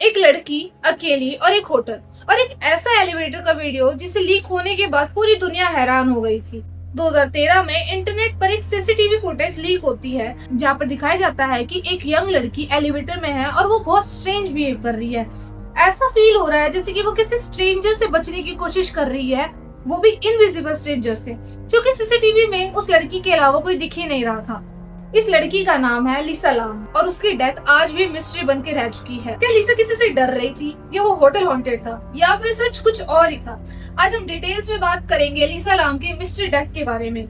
एक लड़की, अकेली और एक होटल और एक ऐसा एलिवेटर का वीडियो जिसे लीक होने के बाद पूरी दुनिया हैरान हो गई थी। 2013 में इंटरनेट पर एक सीसीटीवी फुटेज लीक होती है जहाँ पर दिखाया जाता है कि एक यंग लड़की एलिवेटर में है और वो बहुत स्ट्रेंज बिहेव कर रही है। ऐसा फील हो रहा है जैसे कि वो किसी स्ट्रेंजर से बचने की कोशिश कर रही है, वो भी इनविजिबल स्ट्रेंजर से, क्योंकि सीसीटीवी में उस लड़की के अलावा कोई दिख ही नहीं रहा था। इस लड़की का नाम है लिसा लाम और उसकी डेथ आज भी मिस्ट्री बन के रह चुकी है। क्या लिसा किसी से डर रही थी या वो होटल हॉन्टेड था या फिर सच कुछ और ही था? आज हम डिटेल्स में बात करेंगे लिसा लाम की मिस्ट्री डेथ के बारे में।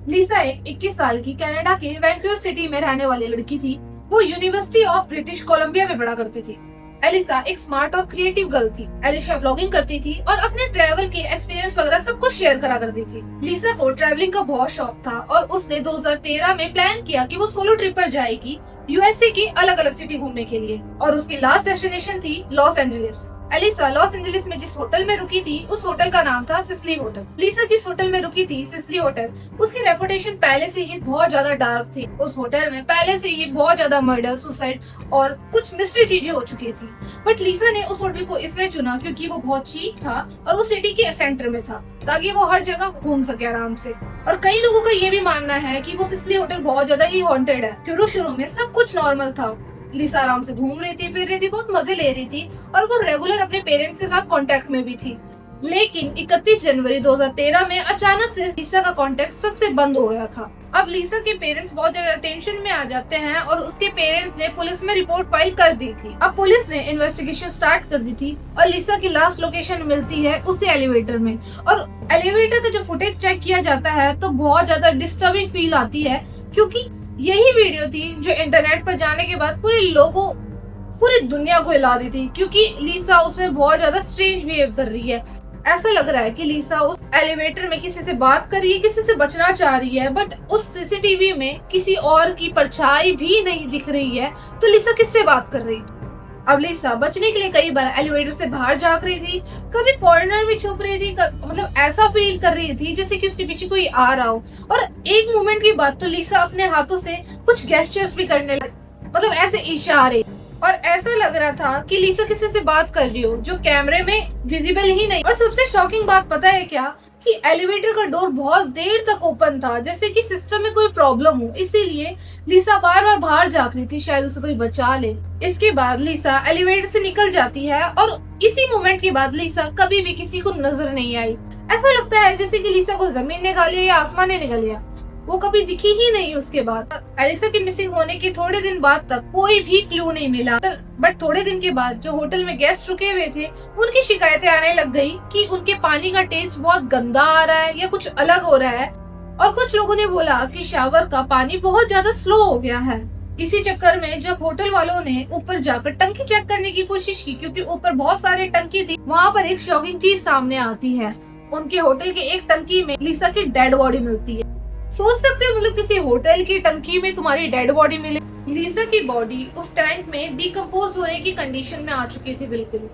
लिसा एक 21 साल की कनाडा के वैंकूवर सिटी में रहने वाली लड़की थी। वो यूनिवर्सिटी ऑफ ब्रिटिश कोलंबिया में पढ़ा करती थी। एलिसा एक स्मार्ट और क्रिएटिव गर्ल थी। एलिसा ब्लॉगिंग करती थी और अपने ट्रैवल के एक्सपीरियंस वगैरह सब कुछ शेयर करा करती थी। लिसा को ट्रैवलिंग का बहुत शौक था और उसने 2013 में प्लान किया कि वो सोलो ट्रिप पर जाएगी यूएसए की अलग अलग सिटी घूमने के लिए और उसकी लास्ट डेस्टिनेशन थी Los Angeles. Elisa Los Angeles में जिस होटल में रुकी थी उस होटल का नाम था सिसिली होटल। लिसा जिस होटल में रुकी थी सिसिली होटल, उसकी रेपुटेशन पहले से ही बहुत ज्यादा डार्क थी। उस होटल में पहले से ही बहुत ज्यादा मर्डर, सुसाइड और कुछ मिस्ट्री चीजें हो चुकी थी। बट लिसा ने उस होटल को इसलिए चुना क्योंकि वो बहुत चीप था और वो सिटी के सेंटर में था ताकि वो हर जगह घूम सके आराम से। और कई लोगों का ये भी मानना है कि वो सिसिली होटल बहुत ज्यादा ही हॉन्टेड है। शुरू में सब कुछ नॉर्मल था। लिसा आराम से घूम रही थी, फिर रही थी, बहुत मजे ले रही थी और वो रेगुलर अपने पेरेंट्स के साथ कांटेक्ट में भी थी। लेकिन 31 जनवरी 2013 में अचानक से लिसा का कांटेक्ट सबसे बंद हो गया था। अब लिसा के पेरेंट्स बहुत ज्यादा टेंशन में आ जाते हैं और उसके पेरेंट्स ने पुलिस में रिपोर्ट फाइल कर दी थी। अब पुलिस ने इन्वेस्टिगेशन स्टार्ट कर दी थी और लिसा की लास्ट लोकेशन मिलती है उसी एलिवेटर में। और एलिवेटर का जब फुटेज चेक किया जाता है तो बहुत ज्यादा डिस्टर्बिंग फील आती है, क्योंकि यही वीडियो थी जो इंटरनेट पर जाने के बाद पूरी दुनिया को हिला दी थी, क्योंकि लिसा उसमें बहुत ज्यादा स्ट्रेंज बिहेव कर रही है। ऐसा लग रहा है कि लिसा उस एलिवेटर में किसी से बात कर रही है, किसी से बचना चाह रही है, बट उस सीसीटीवी में किसी और की परछाई भी नहीं दिख रही है। तो लिसा किससे बात कर रही थी? अब लिसा बचने के लिए कई बार एलिवेटर से बाहर झांक रही थी, कभी कॉर्नर में छुप रही थी, मतलब ऐसा फील कर रही थी जैसे कि उसके पीछे कोई आ रहा हो। और एक मोमेंट की बात तो लिसा अपने हाथों से कुछ गेस्चर्स भी करने लगी, मतलब ऐसे इशारे, और ऐसा लग रहा था कि लिसा किसी से बात कर रही हो जो कैमरे में विजिबल ही नहीं। और सबसे शॉकिंग बात पता है क्या, कि एलिवेटर का डोर बहुत देर तक ओपन था, जैसे कि सिस्टम में कोई प्रॉब्लम हो, इसीलिए लिसा बार बार बाहर झांक रही थी, शायद उसे कोई बचा ले। इसके बाद लिसा एलिवेटर से निकल जाती है और इसी मोमेंट के बाद लिसा कभी भी किसी को नजर नहीं आई। ऐसा लगता है जैसे कि लिसा को जमीन ने खा लिया या आसमान ने निकल लिया, वो कभी दिखी ही नहीं। उसके बाद एलिसा के मिसिंग होने के थोड़े दिन बाद तक कोई भी क्लू नहीं मिला। बट थोड़े दिन के बाद जो होटल में गेस्ट रुके हुए थे उनकी शिकायतें आने लग गई कि उनके पानी का टेस्ट बहुत गंदा आ रहा है या कुछ अलग हो रहा है। और कुछ लोगों ने बोला कि शावर का पानी बहुत ज्यादा स्लो हो गया है। इसी चक्कर में जब होटल वालों ने ऊपर जाकर टंकी चेक करने की कोशिश की, क्योंकि ऊपर बहुत सारे टंकी थी, वहाँ पर एक शॉकिंग चीज सामने आती है। उनके होटल के एक टंकी में लिसा की डेड बॉडी मिलती है। सोच सकते हो, मतलब किसी होटल की टंकी में तुम्हारी डेड बॉडी मिले। लिसा की बॉडी उस टैंक में डिकम्पोज होने की कंडीशन में आ चुकी थी बिल्कुल।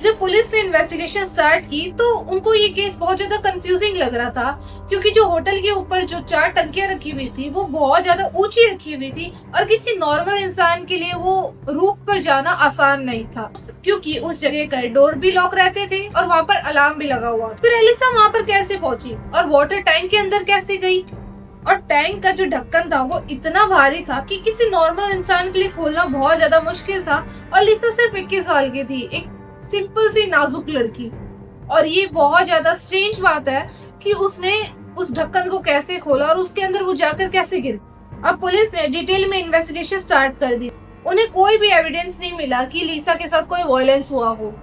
जब पुलिस ने इन्वेस्टिगेशन स्टार्ट की तो उनको ये केस बहुत ज्यादा कंफ्यूजिंग लग रहा था, क्योंकि जो होटल के ऊपर जो 4 टंकियां रखी हुई थी वो बहुत ज्यादा ऊंची रखी हुई थी और किसी नॉर्मल इंसान के लिए वो रूफ पर जाना आसान नहीं था, क्योंकि उस जगह का डोर भी लॉक रहते थे और वहाँ पर अलार्म भी लगा हुआ। फिर एलिसा वहाँ पर कैसे पहुंची और वाटर टैंक के अंदर कैसे गई? और टैंक का जो ढक्कन था वो इतना भारी था कि किसी नॉर्मल इंसान के लिए खोलना बहुत ज्यादा मुश्किल था। और लिसा सिर्फ 21 साल की थी, एक सिंपल सी नाजुक लड़की। और ये बहुत ज्यादा स्ट्रेंज बात है कि उसने उस ढक्कन को कैसे खोला और उसके अंदर वो जाकर कैसे गिरी। अब पुलिस ने डिटेल में इन्वेस्टिगेशन स्टार्ट कर दी। उन्हें कोई भी एविडेंस नहीं मिला कि लिसा के साथ कोई वायलेंस हुआ हो।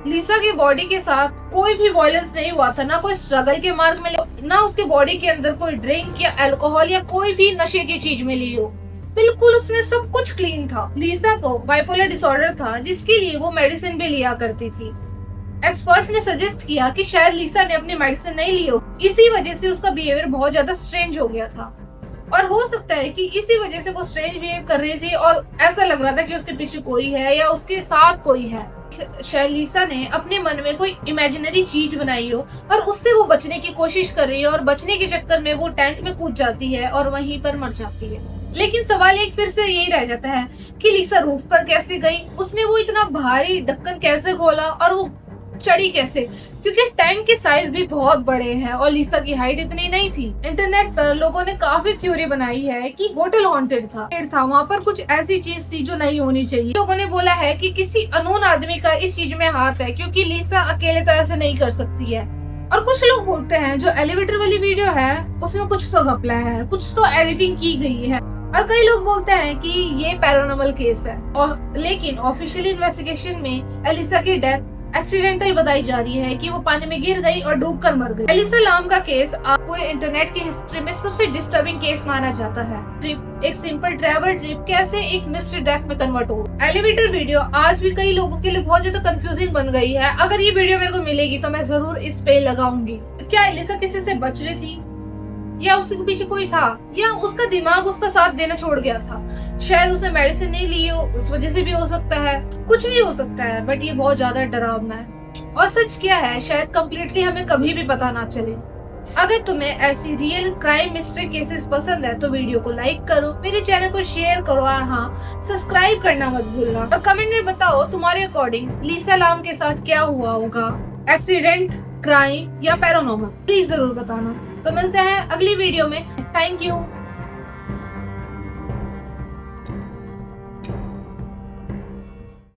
लिसा के बॉडी के साथ कोई भी वायलेंस नहीं हुआ था, ना कोई स्ट्रगल के मार्क मिले, ना उसके बॉडी के अंदर कोई ड्रिंक या अल्कोहल या कोई भी नशे की चीज मिली हो। बिल्कुल उसमें सब कुछ क्लीन था। लिसा को बाइपोलर डिसऑर्डर था जिसके लिए वो मेडिसिन भी लिया करती थी। एक्सपर्ट्स ने सजेस्ट किया कि शायद लिसा ने अपनी मेडिसिन नहीं ली हो, इसी वजह से उसका बिहेवियर बहुत ज्यादा स्ट्रेंज हो गया था। और हो सकता है कि इसी वजह से वो स्ट्रेंज बिहेव कर रही थी और ऐसा लग रहा था कि उसके पीछे कोई है या उसके साथ कोई है। शायद लिसा ने अपने मन में कोई इमेजिनरी चीज बनाई हो और उससे वो बचने की कोशिश कर रही है और बचने के चक्कर में वो टैंक में कूद जाती है और वहीं पर मर जाती है। लेकिन सवाल एक फिर से यही रह जाता है कि लिसा रूफ पर कैसे गई, उसने वो इतना भारी ढक्कन कैसे खोला और वो चढ़ी कैसे, क्योंकि टैंक के साइज भी बहुत बड़े हैं और लिसा की हाइट इतनी नहीं थी। इंटरनेट पर लोगों ने काफी थ्योरी बनाई है कि होटल हॉन्टेड था वहाँ पर कुछ ऐसी चीज थी जो नहीं होनी चाहिए। लोगों ने बोला है कि किसी अननोन आदमी का इस चीज में हाथ है, क्योंकि लिसा अकेले तो ऐसे नहीं कर सकती है। और कुछ लोग बोलते हैं जो एलिवेटर वाली वीडियो है उसमें कुछ तो घपला है, कुछ तो एडिटिंग की गई है, और कई लोग बोलते हैं कि ये पैरानॉर्मल केस है। और लेकिन ऑफिशियल इन्वेस्टिगेशन में एलिसा की डेथ एक्सीडेंटल बताई जा रही है कि वो पानी में गिर गई और डूबकर मर गई। एलिसा लाम का केस पूरे इंटरनेट की हिस्ट्री में सबसे डिस्टर्बिंग केस माना जाता है। ट्रिप, एक सिंपल ट्रैवल ट्रिप कैसे एक मिस्ट्री डेथ में कन्वर्ट हो। एलिवेटर वीडियो आज भी कई लोगों के लिए बहुत ज्यादा कंफ्यूजिंग बन गई है। अगर ये वीडियो मेरे को मिलेगी तो मैं जरूर इस पे लगाऊंगी। क्या एलिसा किसी से बच रही थी, या उसके पीछे कोई था, या उसका दिमाग उसका साथ देना छोड़ गया था। शायद उसने मेडिसिन नहीं ली हो, उस वजह से भी हो सकता है, कुछ भी हो सकता है। बट ये बहुत ज्यादा डरावना है। और सच क्या है शायद कम्प्लीटली हमें कभी भी पता ना चले। अगर तुम्हें ऐसी रियल क्राइम मिस्ट्री केसेस पसंद है तो वीडियो को लाइक करो, मेरे चैनल को शेयर करो और हाँ सब्सक्राइब करना मत भूलना। और कमेंट में बताओ तुम्हारे अकॉर्डिंग लिसा लाम के साथ क्या हुआ होगा, एक्सीडेंट, क्राइम या पैरानॉर्मल, प्लीज जरूर बताना। तो मिलते हैं अगली वीडियो में। Thank you.